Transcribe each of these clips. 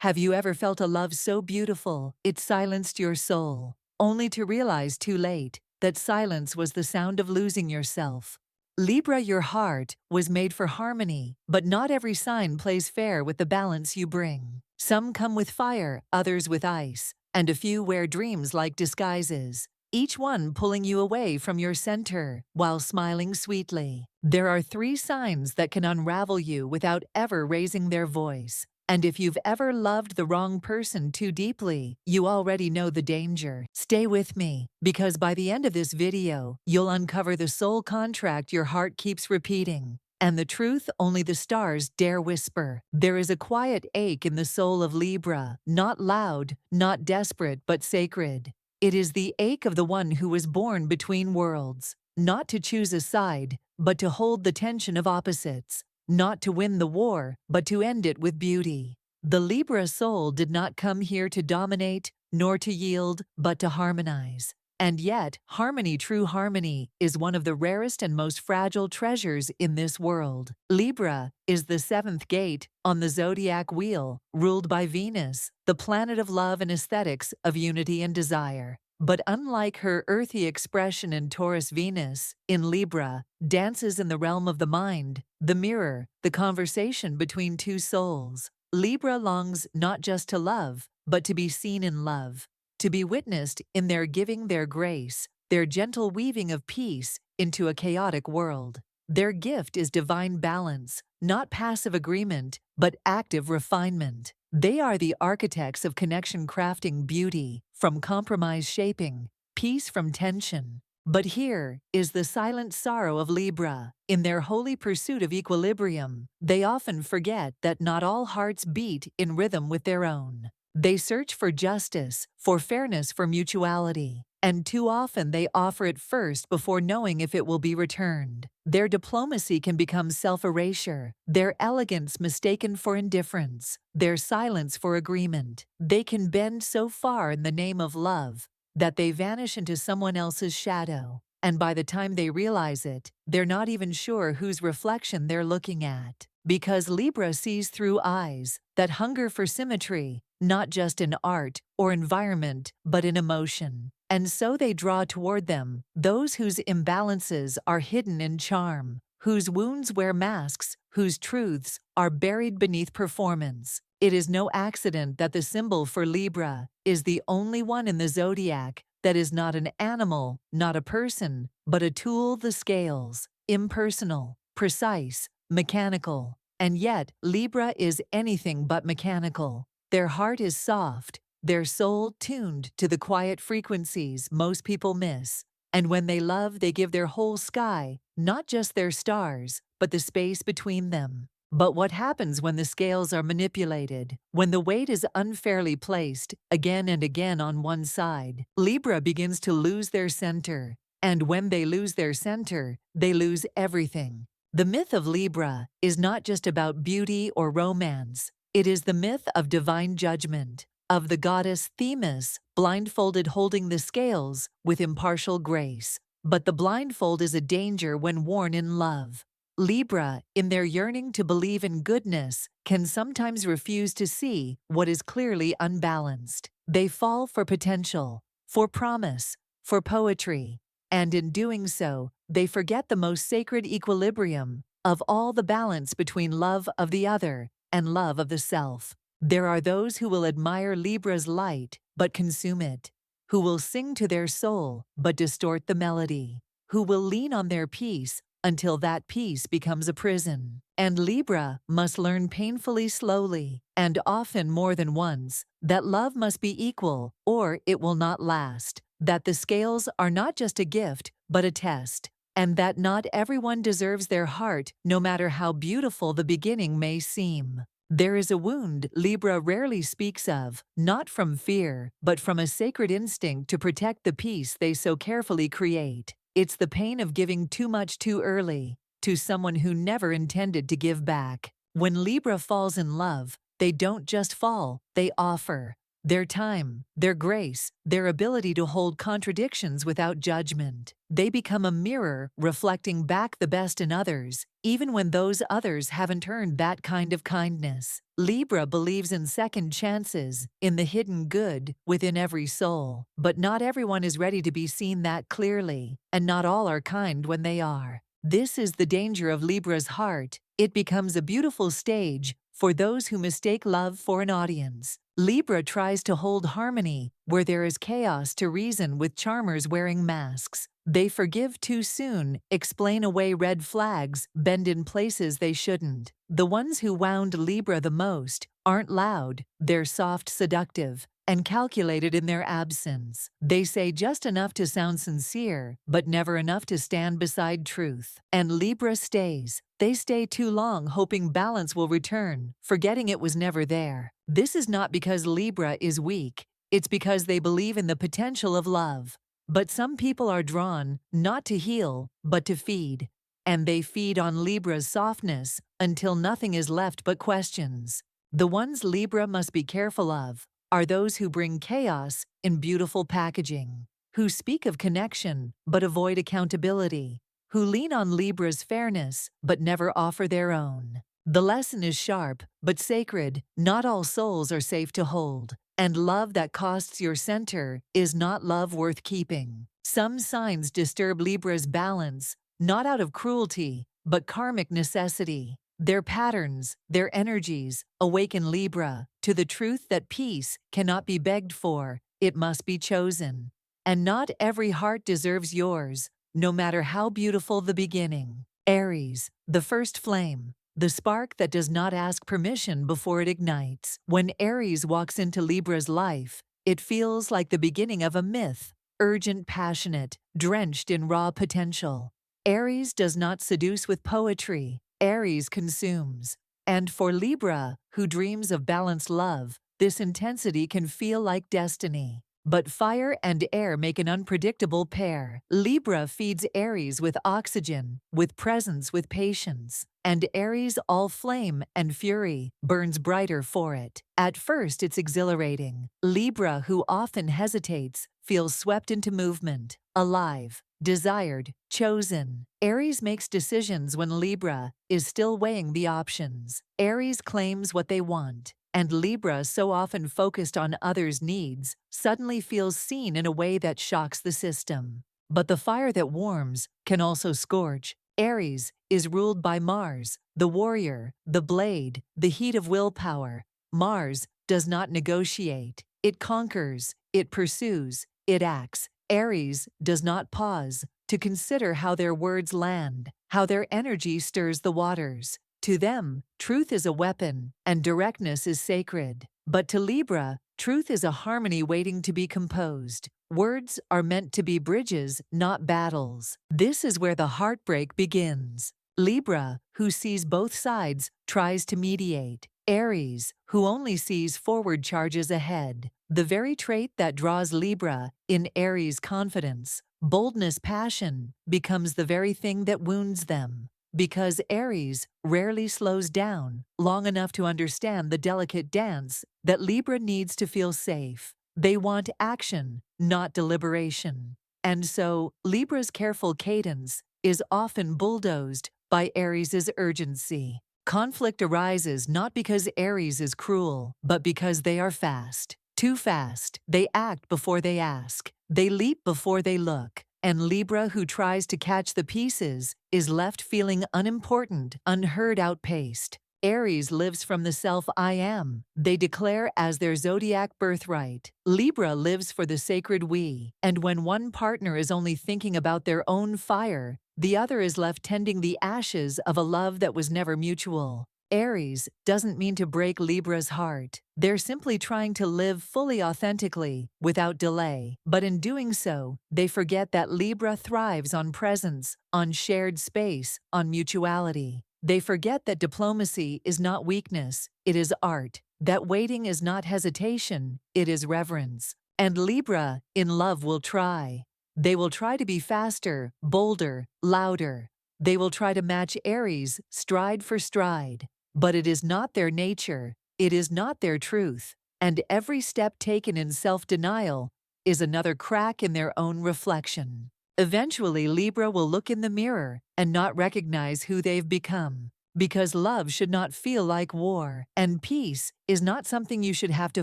Have you ever felt a love so beautiful it silenced your soul, only to realize too late that silence was the sound of losing yourself? Libra, your heart was made for harmony, but not every sign plays fair with the balance you bring. Some come with fire, others with ice, and a few wear dreams like disguises, each one pulling you away from your center while smiling sweetly. There are 3 signs that can unravel you without ever raising their voice. And if you've ever loved the wrong person too deeply, you already know the danger. Stay with me, because by the end of this video, you'll uncover the soul contract your heart keeps repeating, and the truth only the stars dare whisper. There is a quiet ache in the soul of Libra, not loud, not desperate, but sacred. It is the ache of the one who was born between worlds, not to choose a side, but to hold the tension of opposites. Not to win the war, but to end it with beauty. The Libra soul did not come here to dominate, nor to yield, but to harmonize. And yet, harmony, true harmony, is one of the rarest and most fragile treasures in this world. Libra is the 7th gate on the Zodiac wheel, ruled by Venus, the planet of love and aesthetics, of unity and desire. But unlike her earthy expression in Taurus, Venus, in Libra, dances in the realm of the mind, the mirror, the conversation between 2 souls. Libra longs not just to love, but to be seen in love, to be witnessed in their giving their grace, their gentle weaving of peace into a chaotic world. Their gift is divine balance, not passive agreement, but active refinement. They are the architects of connection, crafting beauty from compromise, shaping peace from tension. But here is the silent sorrow of Libra. In their holy pursuit of equilibrium, they often forget that not all hearts beat in rhythm with their own. They search for justice, for fairness, for mutuality, and too often they offer it first before knowing if it will be returned. Their diplomacy can become self-erasure, their elegance mistaken for indifference, their silence for agreement. They can bend so far in the name of love that they vanish into someone else's shadow, and by the time they realize it, they're not even sure whose reflection they're looking at. Because Libra sees through eyes that hunger for symmetry, not just in art or environment, but in emotion. And so they draw toward them those whose imbalances are hidden in charm, whose wounds wear masks, whose truths are buried beneath performance. It is no accident that the symbol for Libra is the only one in the zodiac that is not an animal, not a person, but a tool, the scales, impersonal, precise, mechanical. And yet, Libra is anything but mechanical. Their heart is soft, their soul tuned to the quiet frequencies most people miss. And when they love, they give their whole sky, not just their stars, but the space between them. But what happens when the scales are manipulated, when the weight is unfairly placed again and again on one side? Libra begins to lose their center. And when they lose their center, they lose everything. The myth of Libra is not just about beauty or romance. It is the myth of divine judgment, of the goddess Themis blindfolded holding the scales with impartial grace. But the blindfold is a danger when worn in love. Libra, in their yearning to believe in goodness, can sometimes refuse to see what is clearly unbalanced. They fall for potential, for promise, for poetry, and in doing so, they forget the most sacred equilibrium of all, the balance between love of the other and love of the self. There are those who will admire Libra's light but consume it, who will sing to their soul but distort the melody, who will lean on their peace until that peace becomes a prison. And Libra must learn painfully, slowly, and often more than once, that love must be equal or it will not last, that the scales are not just a gift but a test, and that not everyone deserves their heart, no matter how beautiful the beginning may seem. There is a wound Libra rarely speaks of, not from fear, but from a sacred instinct to protect the peace they so carefully create. It's the pain of giving too much too early, to someone who never intended to give back. When Libra falls in love, they don't just fall, they offer. their time, their grace, their ability to hold contradictions without judgment. They become a mirror reflecting back the best in others, even when those others haven't earned that kind of kindness. Libra believes in second chances, in the hidden good within every soul. But not everyone is ready to be seen that clearly, and not all are kind when they are. This is the danger of Libra's heart. It becomes a beautiful stage for those who mistake love for an audience. Libra tries to hold harmony where there is chaos to reason with charmers wearing masks. They forgive too soon, explain away red flags, bend in places they shouldn't. The ones who wound Libra the most aren't loud, they're soft, seductive, and calculated in their absence. They say just enough to sound sincere, but never enough to stand beside truth. And Libra stays. They stay too long hoping balance will return, forgetting it was never there. This is not because Libra is weak, it's because they believe in the potential of love. But some people are drawn, not to heal, but to feed. And they feed on Libra's softness until nothing is left but questions. The ones Libra must be careful of are those who bring chaos in beautiful packaging, who speak of connection but avoid accountability, who lean on Libra's fairness but never offer their own. The lesson is sharp but sacred. Not all souls are safe to hold, and love that costs your center is not love worth keeping. Some signs disturb Libra's balance, not out of cruelty, but karmic necessity. Their patterns, their energies, awaken Libra to the truth that peace cannot be begged for, it must be chosen. And not every heart deserves yours, no matter how beautiful the beginning. Aries, the first flame, the spark that does not ask permission before it ignites. When Aries walks into Libra's life, it feels like the beginning of a myth, urgent, passionate, drenched in raw potential. Aries does not seduce with poetry, Aries consumes. And for Libra, who dreams of balanced love, this intensity can feel like destiny. But fire and air make an unpredictable pair. Libra feeds Aries with oxygen, with presence, with patience. And Aries, all flame and fury, burns brighter for it. At first, it's exhilarating. Libra, who often hesitates, feels swept into movement, alive, desired, chosen. Aries makes decisions when Libra is still weighing the options. Aries claims what they want. And Libra, so often focused on others' needs, suddenly feels seen in a way that shocks the system. But the fire that warms can also scorch. Aries is ruled by Mars, the warrior, the blade, the heat of willpower. Mars does not negotiate. It conquers, it pursues, it acts. Aries does not pause to consider how their words land, how their energy stirs the waters. To them, truth is a weapon, and directness is sacred. But to Libra, truth is a harmony waiting to be composed. Words are meant to be bridges, not battles. This is where the heartbreak begins. Libra, who sees both sides, tries to mediate. Aries, who only sees forward, charges ahead. The very trait that draws Libra in Aries' confidence, boldness, passion, becomes the very thing that wounds them. Because Aries rarely slows down long enough to understand the delicate dance that Libra needs to feel safe. They want action, not deliberation. And so, Libra's careful cadence is often bulldozed by Aries' urgency. Conflict arises not because Aries is cruel, but because they are fast. Too fast. They act before they ask. They leap before they look. And Libra, who tries to catch the pieces, is left feeling unimportant, unheard, outpaced. Aries lives from the self I am, they declare as their zodiac birthright. Libra lives for the sacred we, and when one partner is only thinking about their own fire, the other is left tending the ashes of a love that was never mutual. Aries doesn't mean to break Libra's heart. They're simply trying to live fully authentically, without delay. But in doing so, they forget that Libra thrives on presence, on shared space, on mutuality. They forget that diplomacy is not weakness, it is art. That waiting is not hesitation, it is reverence. And Libra, in love, will try. They will try to be faster, bolder, louder. They will try to match Aries, stride for stride. But it is not their nature, it is not their truth. And every step taken in self-denial is another crack in their own reflection. Eventually, Libra will look in the mirror and not recognize who they've become. Because love should not feel like war, and peace is not something you should have to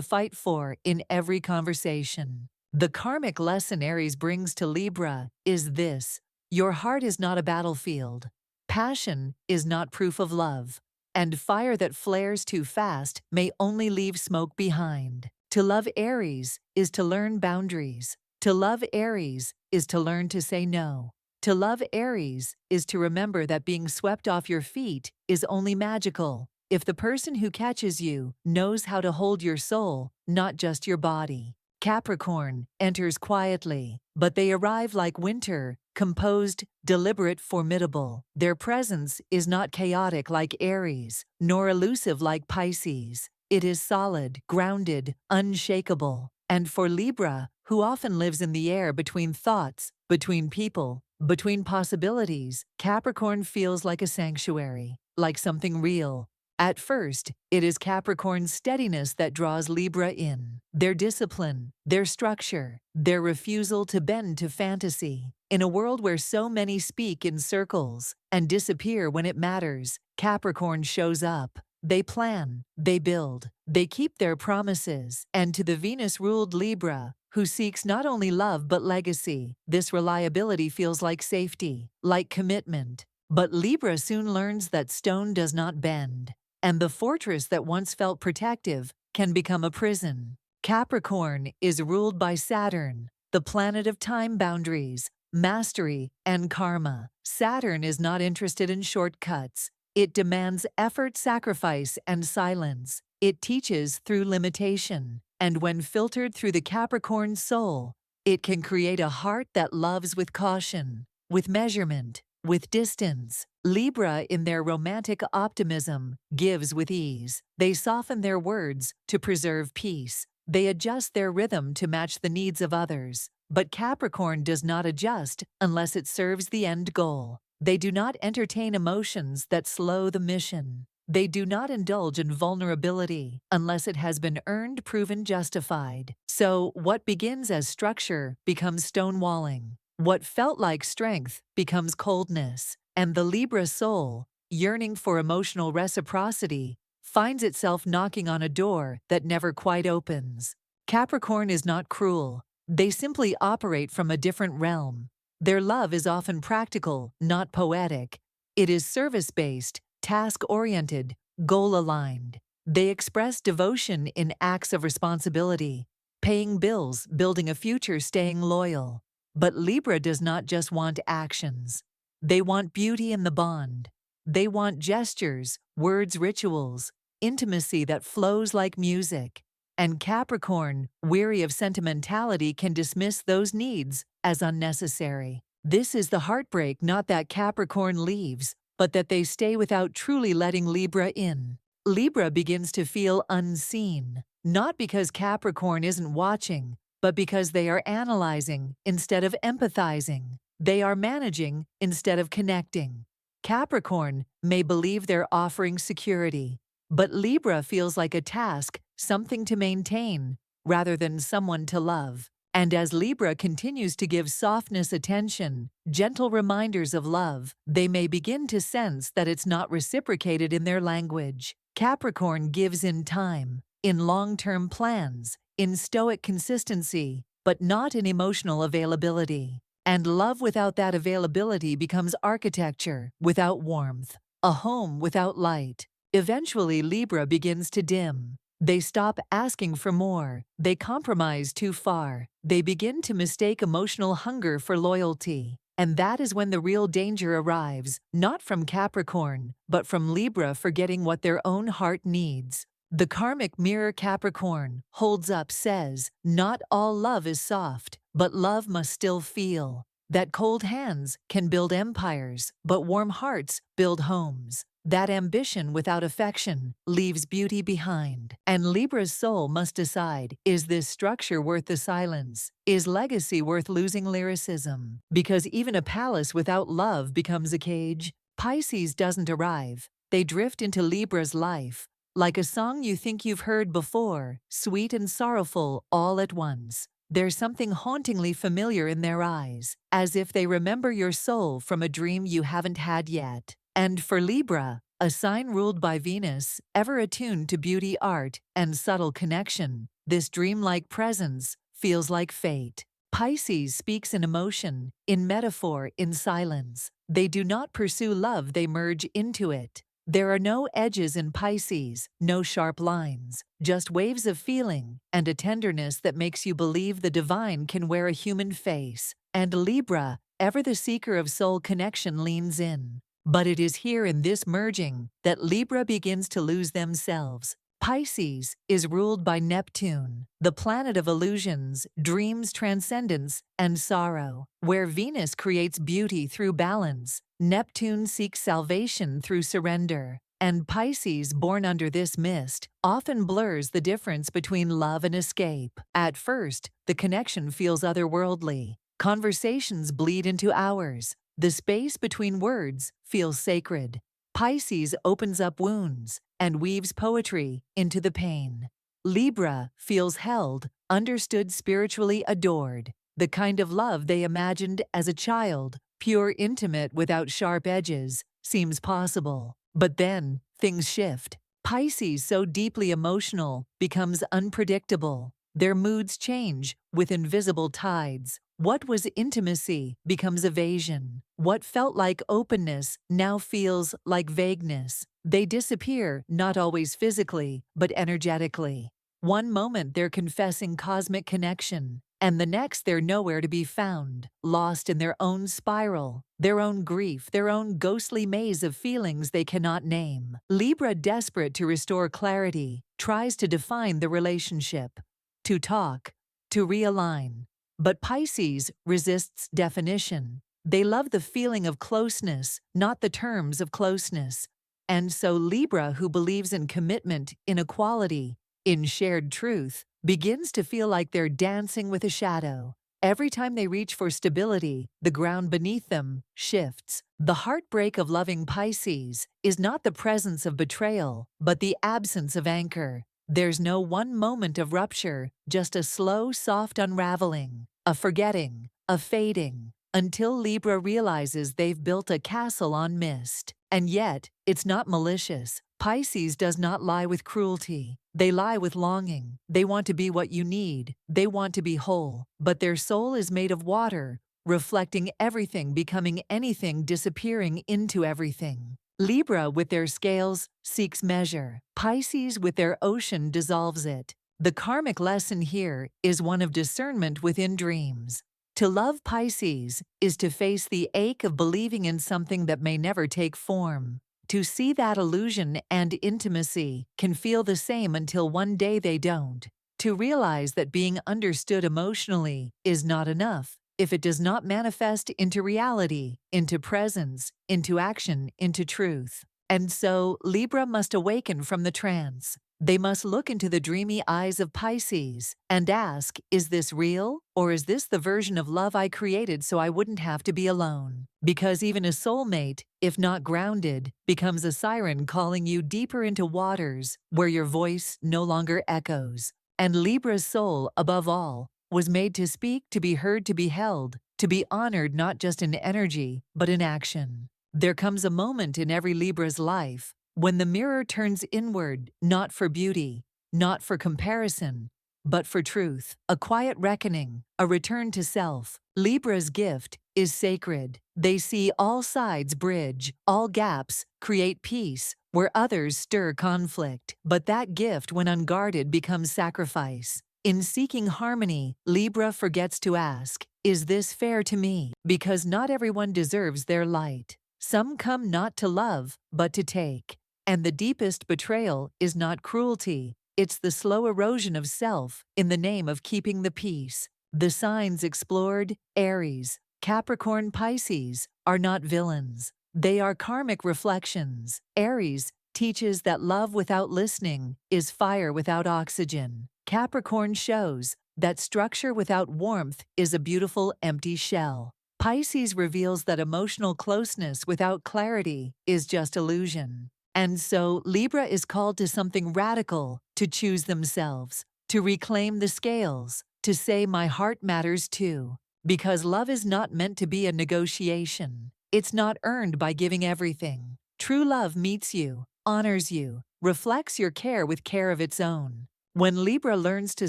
fight for in every conversation. The karmic lesson Aries brings to Libra is this: your heart is not a battlefield. Passion is not proof of love. And fire that flares too fast may only leave smoke behind. To love Aries is to learn boundaries. To love Aries is to learn to say no. To love Aries is to remember that being swept off your feet is only magical if the person who catches you knows how to hold your soul, not just your body. Capricorn enters quietly, but they arrive like winter, composed, deliberate, formidable. Their presence is not chaotic like Aries, nor elusive like Pisces. It is solid, grounded, unshakable. And for Libra, who often lives in the air between thoughts, between people, between possibilities, Capricorn feels like a sanctuary, like something real. At first, it is Capricorn's steadiness that draws Libra in. Their discipline, their structure, their refusal to bend to fantasy. In a world where so many speak in circles and disappear when it matters, Capricorn shows up. They plan, they build, they keep their promises. And to the Venus-ruled Libra, who seeks not only love but legacy, this reliability feels like safety, like commitment. But Libra soon learns that stone does not bend, and the fortress that once felt protective can become a prison. Capricorn is ruled by Saturn, the planet of time boundaries, mastery, and karma. Saturn is not interested in shortcuts. It demands effort, sacrifice, and silence. It teaches through limitation. And when filtered through the Capricorn soul, it can create a heart that loves with caution, with measurement, with distance. Libra, in their romantic optimism, gives with ease. They soften their words to preserve peace. They adjust their rhythm to match the needs of others. But Capricorn does not adjust unless it serves the end goal. They do not entertain emotions that slow the mission. They do not indulge in vulnerability unless it has been earned, proven, justified. So, what begins as structure becomes stonewalling. What felt like strength becomes coldness. And the Libra soul, yearning for emotional reciprocity, finds itself knocking on a door that never quite opens. Capricorn is not cruel. They simply operate from a different realm. Their love is often practical, not poetic. It is service-based, task-oriented, goal-aligned. They express devotion in acts of responsibility, paying bills, building a future, staying loyal. But Libra does not just want actions. They want beauty in the bond. They want gestures, words, rituals, intimacy that flows like music. And Capricorn, weary of sentimentality, can dismiss those needs as unnecessary. This is the heartbreak, not that Capricorn leaves, but that they stay without truly letting Libra in. Libra begins to feel unseen, not because Capricorn isn't watching, but because they are analyzing instead of empathizing. They are managing instead of connecting. Capricorn may believe they're offering security, but Libra feels like a task, something to maintain, rather than someone to love. And as Libra continues to give softness attention, gentle reminders of love, they may begin to sense that it's not reciprocated in their language. Capricorn gives in time, in long-term plans, in stoic consistency, but not in emotional availability. And love without that availability becomes architecture without warmth, a home without light. Eventually, Libra begins to dim. They stop asking for more. They compromise too far. They begin to mistake emotional hunger for loyalty. And that is when the real danger arrives, not from Capricorn, but from Libra forgetting what their own heart needs. The karmic mirror Capricorn holds up says, not all love is soft, but love must still feel. That cold hands can build empires, but warm hearts build homes. That ambition without affection leaves beauty behind. And Libra's soul must decide, is this structure worth the silence? Is legacy worth losing lyricism? Because even a palace without love becomes a cage. Pisces doesn't arrive. They drift into Libra's life, like a song you think you've heard before, sweet and sorrowful all at once. There's something hauntingly familiar in their eyes, as if they remember your soul from a dream you haven't had yet. And for Libra, a sign ruled by Venus, ever attuned to beauty, art, and subtle connection, this dreamlike presence feels like fate. Pisces speaks in emotion, in metaphor, in silence. They do not pursue love, they merge into it. There are no edges in Pisces, no sharp lines, just waves of feeling and a tenderness that makes you believe the divine can wear a human face. And Libra, ever the seeker of soul connection, leans in. But it is here in this merging that Libra begins to lose themselves. Pisces is ruled by Neptune, the planet of illusions, dreams, transcendence, and sorrow. Where Venus creates beauty through balance, Neptune seeks salvation through surrender. And Pisces, born under this mist, often blurs the difference between love and escape. At first, the connection feels otherworldly. Conversations bleed into hours. The space between words feels sacred. Pisces opens up wounds and weaves poetry into the pain. Libra feels held, understood, spiritually adored, the kind of love they imagined as a child, pure, intimate, without sharp edges, seems possible. But then, things shift. Pisces, so deeply emotional, becomes unpredictable. Their moods change with invisible tides. What was intimacy becomes evasion. What felt like openness now feels like vagueness. They disappear, not always physically, but energetically. One moment they're confessing cosmic connection, and the next they're nowhere to be found, lost in their own spiral, their own grief, their own ghostly maze of feelings they cannot name. Libra, desperate to restore clarity, tries to define the relationship, to talk, to realign. But Pisces resists definition. They love the feeling of closeness, not the terms of closeness. And so Libra, who believes in commitment, in equality, in shared truth, begins to feel like they're dancing with a shadow. Every time they reach for stability, the ground beneath them shifts. The heartbreak of loving Pisces is not the presence of betrayal, but the absence of anchor. There's no one moment of rupture, just a slow, soft unraveling, a forgetting, a fading, until Libra realizes they've built a castle on mist. And yet, it's not malicious. Pisces does not lie with cruelty. They lie with longing. They want to be what you need. They want to be whole. But their soul is made of water, reflecting everything, becoming anything, disappearing into everything. Libra, with their scales, seeks measure. Pisces, with their ocean, dissolves it. The karmic lesson here is one of discernment within dreams. To love Pisces is to face the ache of believing in something that may never take form. To see that illusion and intimacy can feel the same until one day they don't. To realize that being understood emotionally is not enough if it does not manifest into reality, into presence, into action, into truth. And so Libra must awaken from the trance. They must look into the dreamy eyes of Pisces and ask, is this real? Or is this the version of love I created so I wouldn't have to be alone? Because even a soulmate, if not grounded, becomes a siren calling you deeper into waters where your voice no longer echoes. And Libra's soul, above all, was made to speak, to be heard, to be held, to be honored not just in energy, but in action. There comes a moment in every Libra's life when the mirror turns inward, not for beauty, not for comparison, but for truth. A quiet reckoning, a return to self. Libra's gift is sacred. They see all sides bridge, all gaps create peace, where others stir conflict. But that gift, when unguarded, becomes sacrifice. In seeking harmony, Libra forgets to ask, is this fair to me? Because not everyone deserves their light. Some come not to love, but to take. And the deepest betrayal is not cruelty, it's the slow erosion of self in the name of keeping the peace. The signs explored, Aries, Capricorn, Pisces, are not villains. They are karmic reflections. Aries teaches that love without listening is fire without oxygen. Capricorn shows that structure without warmth is a beautiful empty shell. Pisces reveals that emotional closeness without clarity is just illusion. And so Libra is called to something radical, to choose themselves, to reclaim the scales, to say my heart matters too. Because love is not meant to be a negotiation. It's not earned by giving everything. True love meets you, honors you, reflects your care with care of its own. When Libra learns to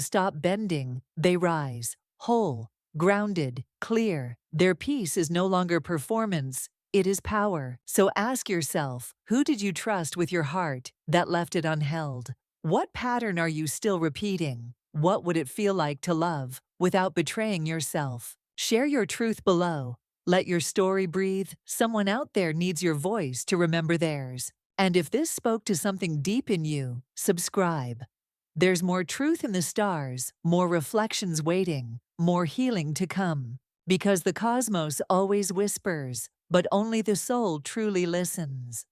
stop bending, they rise, whole, grounded, clear. Their peace is no longer performance, it is power. So ask yourself, who did you trust with your heart that left it unheld? What pattern are you still repeating? What would it feel like to love without betraying yourself? Share your truth below. Let your story breathe. Someone out there needs your voice to remember theirs. And if this spoke to something deep in you, subscribe. There's more truth in the stars, more reflections waiting, more healing to come. Because the cosmos always whispers, but only the soul truly listens.